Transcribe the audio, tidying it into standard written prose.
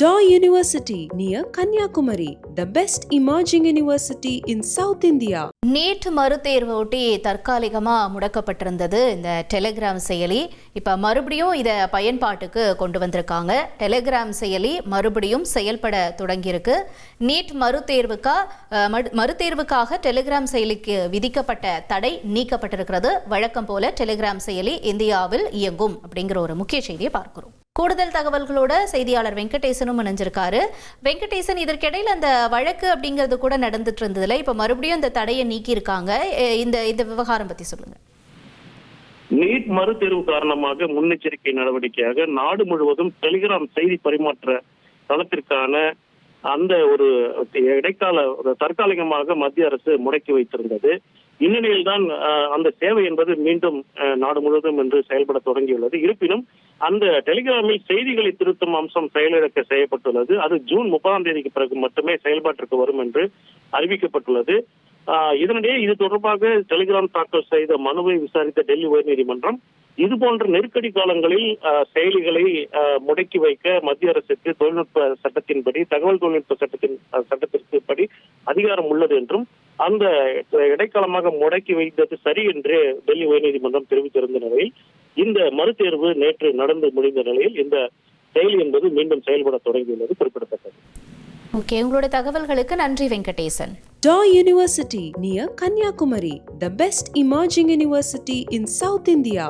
Daw University near Kanyakumari, the best emerging university in South India. NEET மறுதேர்வு ஒட்டி தற்காலிகமாக முடக்கப்பட்டிருந்தது இந்த டெலிகிராம் செயலி. இப்போ மறுபடியும் இதை பயன்பாட்டுக்கு கொண்டு வந்திருக்காங்க. டெலிகிராம் செயலி மறுபடியும் செயல்பட தொடங்கியிருக்கு. நீட் மறுதேர்வுக்காக டெலிகிராம் செயலிக்கு விதிக்கப்பட்ட தடை நீக்கப்பட்டிருக்கிறது. வழக்கம் போல டெலிகிராம் செயலி இந்தியாவில் இயங்கும் அப்படிங்கிற ஒரு முக்கிய செய்தியை பார்க்கிறோம். கூடுதல் தகவல்களோட செய்தியாளர் வெங்கடேசனும் இணைஞ்சிருக்காரு. வெங்கடேசன், இதற்கிடையில் அந்த வழக்கு அப்படிங்கிறது கூட நடந்துட்டு இருந்ததுல இப்ப மறுபடியும் இந்த தடையை நீக்கி இருக்காங்க. இந்த விவகாரம் பத்தி சொல்லுங்க. நீட் மறுதேர்வு காரணமாக முன்னெச்சரிக்கை நடவடிக்கையாக நாடு முழுவதும் டெலிகிராம் செய்தி பரிமாற்ற தளத்திற்கான அந்த ஒரு இடைக்கால தற்காலிகமாக மத்திய அரசு முடக்கி வைத்திருந்தது. இந்நிலையில்தான் அந்த சேவை என்பது மீண்டும் நாடு முழுவதும் என்று செயல்பட தொடங்கியுள்ளது. இருப்பினும் அந்த டெலிகிராமில் செய்திகளை திருத்தும் அம்சம் செயலிழக்க செய்யப்பட்டுள்ளது. அது ஜூன் 30ஆம் தேதிக்கு பிறகு மட்டுமே செயல்பாட்டிற்கு வரும் என்று அறிவிக்கப்பட்டுள்ளது. இதனிடையே இது தொடர்பாக டெலிகிராம் தாக்கல் செய்த மனுவை விசாரித்த டெல்லி உயர்நீதிமன்றம் இதுபோன்ற நெருக்கடி காலங்களில் செயலிகளை முடக்கி வைக்க மத்திய அரசுக்கு தொழில்நுட்ப சட்டத்தின்படி, தகவல் தொழில்நுட்ப சட்டத்திற்கு படி அதிகாரம் உள்ளது என்றும், அந்த இடைக்காலமாக முடக்கி வைத்தது சரி என்று டெல்லி உயர்நீதிமன்றம் தெரிவித்திருந்த நிலையில் இந்த மறுதேர்வு நேற்று நடந்து முடிந்த நிலையில் இந்த செயலி என்பது மீண்டும் செயல்பட தொடங்கியுள்ளது குறிப்பிடத்தக்கது. ஓகே, உங்களுடைய தகவல்களுக்கு நன்றி Venkatesan. Daw University near Kanyakumari, the best emerging university in South India.